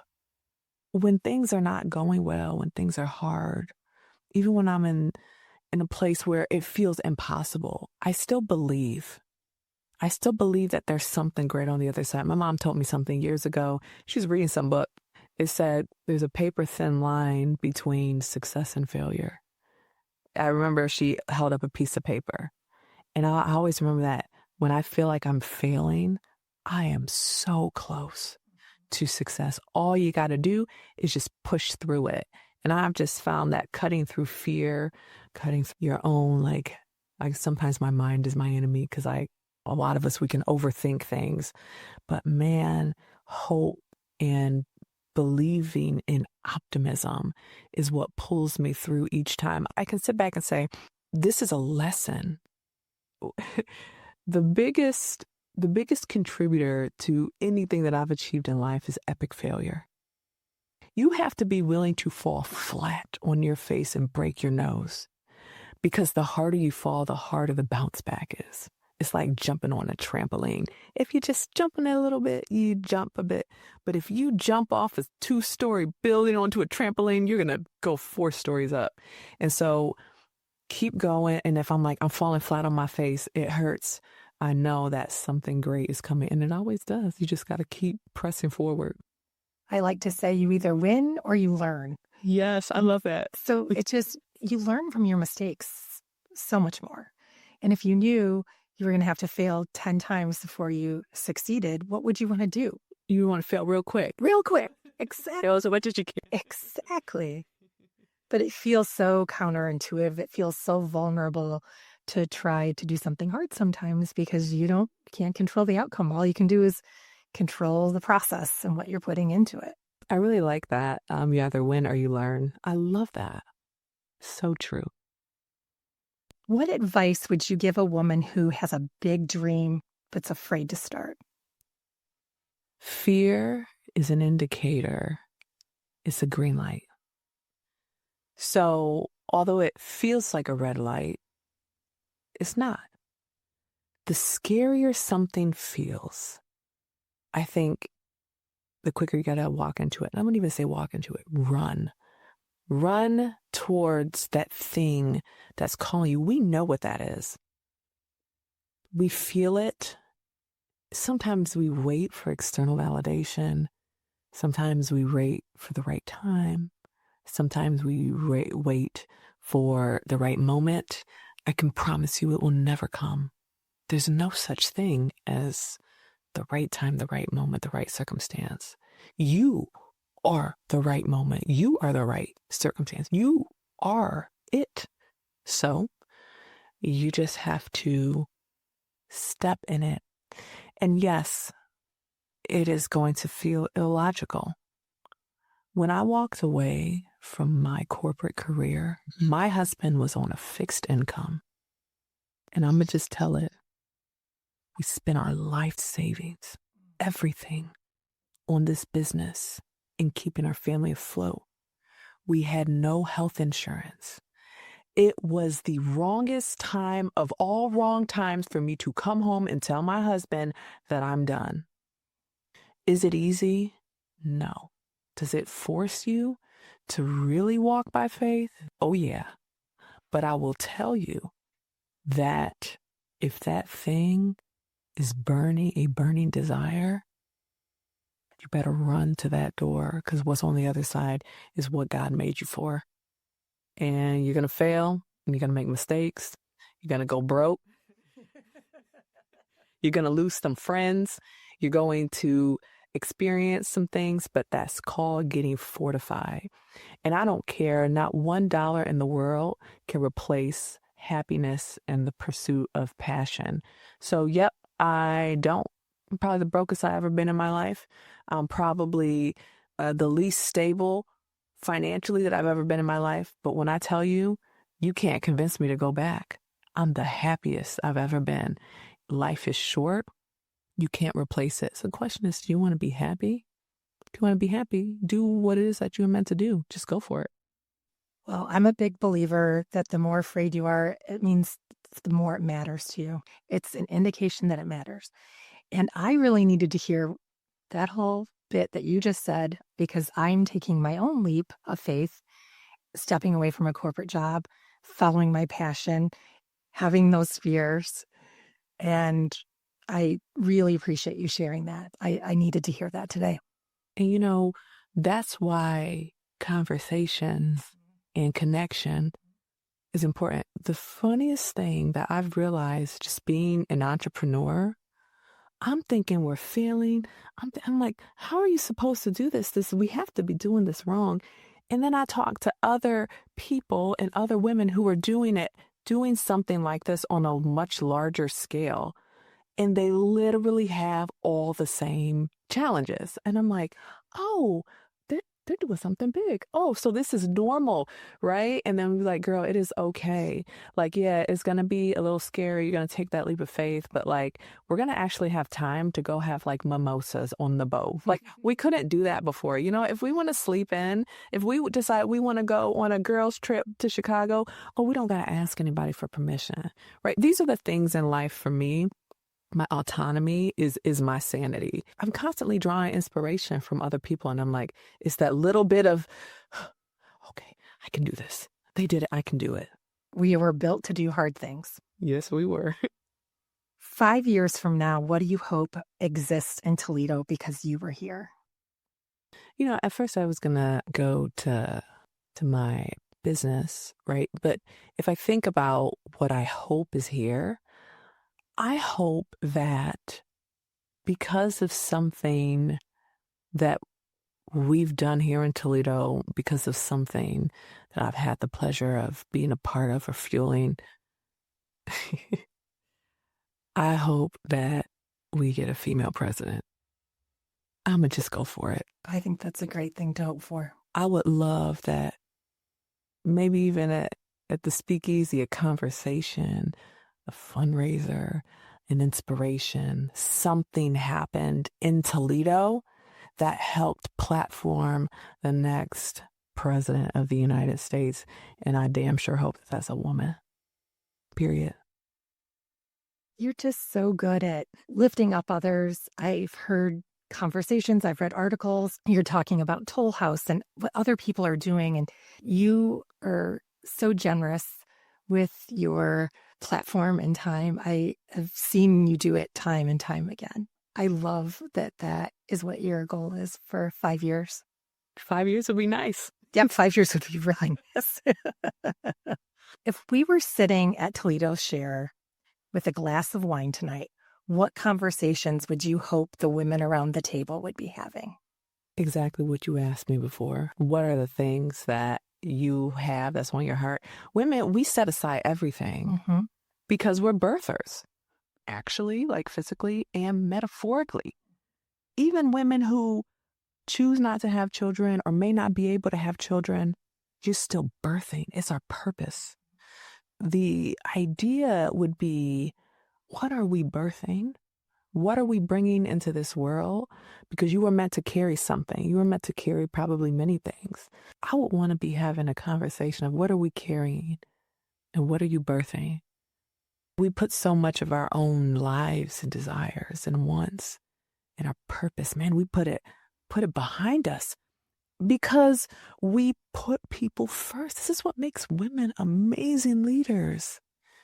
When things are not going well, when things are hard, even when I'm in a place where it feels impossible, I still believe. I still believe that there's something great on the other side. My mom told me something years ago. She was reading some book. It said there's a paper thin line between success and failure. I remember she held up a piece of paper. And I always remember that when I feel like I'm failing, I am so close to success. All you got to do is just push through it. And I've just found that cutting through fear, cutting through your own, like sometimes my mind is my enemy because a lot of us, we can overthink things. But man, hope and believing in optimism is what pulls me through each time. I can sit back and say, this is a lesson. The biggest contributor to anything that I've achieved in life is epic failure. You have to be willing to fall flat on your face and break your nose, because the harder you fall, the harder the bounce back is. It's like jumping on a trampoline. If you just jump on it a little bit, you jump a bit. But if you jump off a 2-story building onto a trampoline, you're going to go 4 stories up. And so keep going. And if I'm falling flat on my face, it hurts. I know that something great is coming, and it always does. You just got to keep pressing forward. I like to say you either win or you learn. Yes, I love that. So it's just, you learn from your mistakes so much more. And if you knew you were going to have to fail 10 times before you succeeded, what would you want to do? You want to fail real quick. Real quick. Exactly. Fail as much as you can. Exactly. But it feels so counterintuitive. It feels so vulnerable to try to do something hard sometimes because you can't control the outcome. All you can do is control the process and what you're putting into it. I really like that. You either win or you learn. I love that. So true. What advice would you give a woman who has a big dream but's afraid to start? Fear is an indicator. It's a green light. So although it feels like a red light, it's not. The scarier something feels, I think the quicker you got to walk into it. And I wouldn't even say walk into it. Run. Run towards that thing that's calling you. We know what that is. We feel it. Sometimes we wait for external validation. Sometimes we wait for the right time. Sometimes we wait for the right moment, I can promise you it will never come. There's no such thing as the right time, the right moment, the right circumstance. You are the right moment. You are the right circumstance. You are it. So you just have to step in it. And yes, it is going to feel illogical. When I walked away from my corporate career, my husband was on a fixed income. And I'm going to just tell it. We spent our life savings, everything, on this business and keeping our family afloat. We had no health insurance. It was the wrongest time of all wrong times for me to come home and tell my husband that I'm done. Is it easy? No. Does it force you to really walk by faith? Oh, yeah. But I will tell you that if that thing is a burning desire, you better run to that door, because what's on the other side is what God made you for. And you're going to fail, and you're going to make mistakes. You're going to go broke. You're going to lose some friends. You're going to experience some things, but that's called getting fortified. And I don't care, not $1 in the world can replace happiness and the pursuit of passion. So, yep, I'm probably the brokest I've ever been in my life. I'm probably the least stable financially that I've ever been in my life. But when I tell you, you can't convince me to go back. I'm the happiest I've ever been. Life is short. You can't replace it. So the question is, do you want to be happy? If you want to be happy, do what it is that you're meant to do. Just go for it. Well, I'm a big believer that the more afraid you are, it means the more it matters to you. It's an indication that it matters. And I really needed to hear that whole bit that you just said, because I'm taking my own leap of faith, stepping away from a corporate job, following my passion, having those fears. And I really appreciate you sharing that. I needed to hear that today. And that's why conversation and connection is important. The funniest thing that I've realized just being an entrepreneur, I'm thinking we're failing. I'm like, how are you supposed to do this? We have to be doing this wrong. And then I talk to other people and other women who are doing something like this on a much larger scale. And they literally have all the same challenges. And I'm like, oh, they're doing something big. Oh, so this is normal, right? And then we're like, girl, it is okay. Like, yeah, it's going to be a little scary. You're going to take that leap of faith. But like, we're going to actually have time to go have like mimosas on the boat. Like, we couldn't do that before. If we want to sleep in, if we decide we want to go on a girls trip to Chicago, we don't got to ask anybody for permission, right? These are the things in life for me. My autonomy is my sanity. I'm constantly drawing inspiration from other people. And I'm like, it's that little bit of, okay, I can do this. They did it. I can do it. We were built to do hard things. Yes, we were. 5 years from now, what do you hope exists in Toledo because you were here? At first I was going to go to my business, right? But if I think about what I hope is here, I hope that because of something that we've done here in Toledo, because of something that I've had the pleasure of being a part of or fueling, I hope that we get a female president. I'm going to just go for it. I think that's a great thing to hope for. I would love that, maybe even at the speakeasy, a conversation, a fundraiser, an inspiration, something happened in Toledo that helped platform the next president of the United States. And I damn sure hope that that's a woman. Period. You're just so good at lifting up others. I've heard conversations, I've read articles. You're talking about Toll House and what other people are doing. And you are so generous with your platform and time. I have seen you do it time and time again. I love that is what your goal is for 5 years. 5 years would be nice. Yep, 5 years would be really nice. If we were sitting at Toledo's Share with a glass of wine tonight, what conversations would you hope the women around the table would be having? Exactly what you asked me before. What are the things that you have that's on your heart? Women, we set aside everything because we're birthers, actually, like physically and metaphorically. Even women who choose not to have children or may not be able to have children, you're still birthing. It's our purpose. The idea would be, what are we birthing? What are we bringing into this world? Because you were meant to carry something. You were meant to carry probably many things. I would want to be having a conversation of what are we carrying and what are you birthing? We put so much of our own lives and desires and wants and our purpose, man, we put it behind us because we put people first. This is what makes women amazing leaders.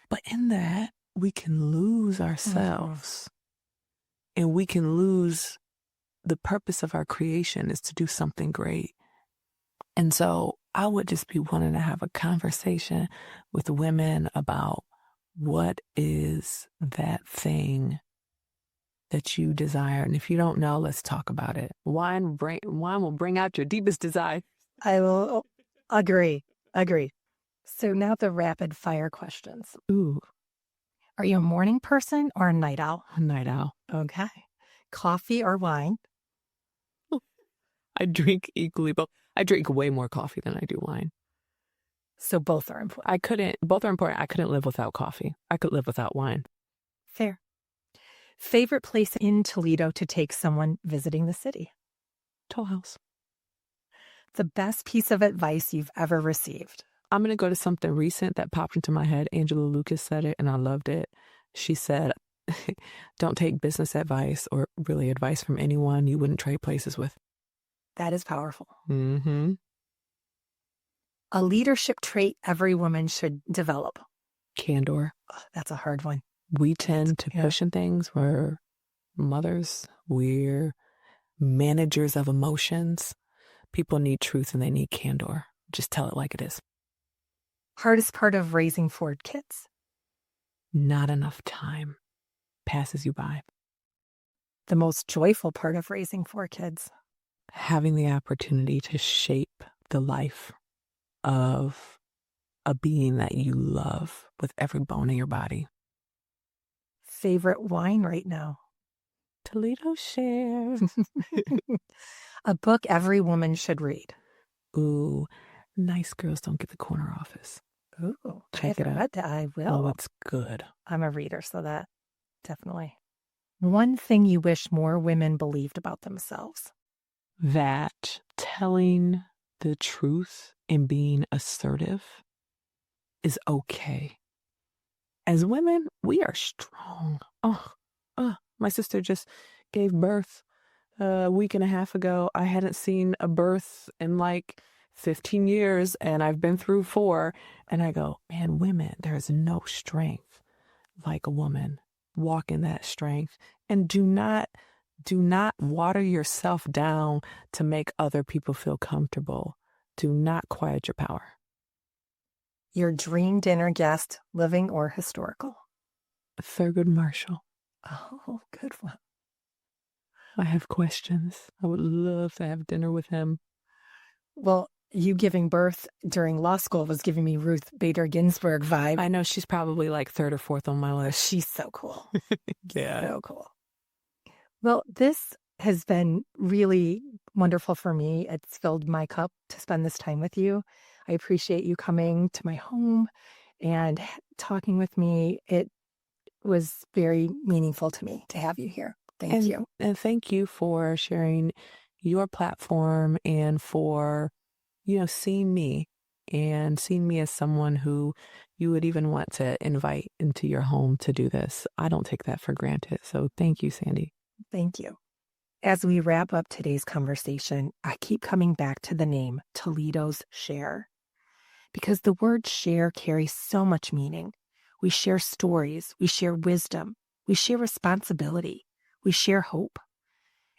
But in that, we can lose ourselves. And we can lose the purpose of our creation is to do something great. And so I would just be wanting to have a conversation with women about what is that thing that you desire. And if you don't know, let's talk about it. Wine will bring out your deepest desire. I will agree. So now the rapid fire questions. Ooh. Are you a morning person or a night owl? A night owl. Okay. Coffee or wine? I drink equally, but I drink way more coffee than I do wine. So both are important. Both are important. I couldn't live without coffee. I could live without wine. Fair. Favorite place in Toledo to take someone visiting the city? Toll House. The best piece of advice you've ever received? I'm going to go to something recent that popped into my head. Angela Lucas said it, and I loved it. She said, don't take business advice or really advice from anyone you wouldn't trade places with. That is powerful. Mm-hmm. A leadership trait every woman should develop? Candor. Oh, that's a hard one. We tend to push in things. We're mothers. We're managers of emotions. People need truth and they need candor. Just tell it like it is. Hardest part of raising 4 kids? Not enough time passes you by. The most joyful part of raising 4 kids? Having the opportunity to shape the life of a being that you love with every bone in your body. Favorite wine right now? Toledo Share. A book every woman should read? Ooh, Nice Girls Don't Get the Corner Office. Ooh, check it out. Read that. I will. Oh, it's good. I'm a reader, so that definitely. One thing you wish more women believed about themselves? That telling the truth and being assertive is okay. As women, we are strong. My sister just gave birth a week and a half ago. I hadn't seen a birth in like 15 years, and I've been through 4. And I go, man, women, there's no strength like a woman. Walk in that strength. And do not water yourself down to make other people feel comfortable. Do not quiet your power. Your dream dinner guest, living or historical? Thurgood Marshall. Oh, good one. I have questions. I would love to have dinner with him. Well, you giving birth during law school was giving me Ruth Bader Ginsburg vibe. I know she's probably like 3rd or 4th on my list. She's so cool. Yeah. So cool. Well, this has been really wonderful for me. It's filled my cup to spend this time with you. I appreciate you coming to my home and talking with me. It was very meaningful to me to have you here. Thank you. And thank you for sharing your platform and for, seeing me as someone who you would even want to invite into your home to do this. I don't take that for granted. So thank you, Sandy. Thank you. As we wrap up today's conversation, I keep coming back to the name Toledo's Share, because the word share carries so much meaning. We share stories, we share wisdom, we share responsibility, we share hope.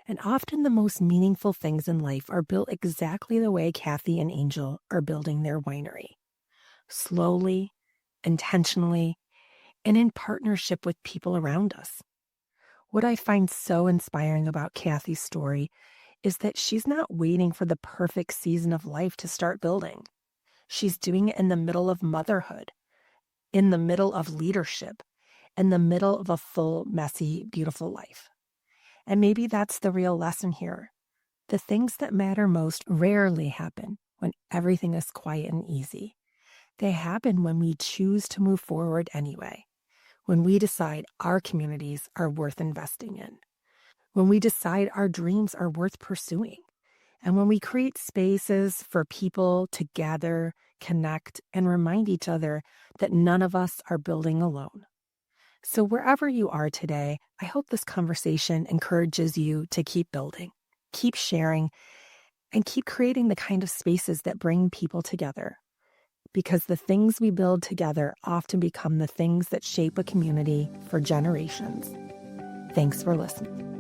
And often the most meaningful things in life are built exactly the way Kathy and Angel are building their winery. Slowly, intentionally, and in partnership with people around us. What I find so inspiring about Kathy's story is that she's not waiting for the perfect season of life to start building. She's doing it in the middle of motherhood, in the middle of leadership, in the middle of a full, messy, beautiful life. And maybe that's the real lesson here. The things that matter most rarely happen when everything is quiet and easy. They happen when we choose to move forward anyway, when we decide our communities are worth investing in, when we decide our dreams are worth pursuing, and when we create spaces for people to gather, connect, and remind each other that none of us are building alone. So wherever you are today, I hope this conversation encourages you to keep building, keep sharing, and keep creating the kind of spaces that bring people together. Because the things we build together often become the things that shape a community for generations. Thanks for listening.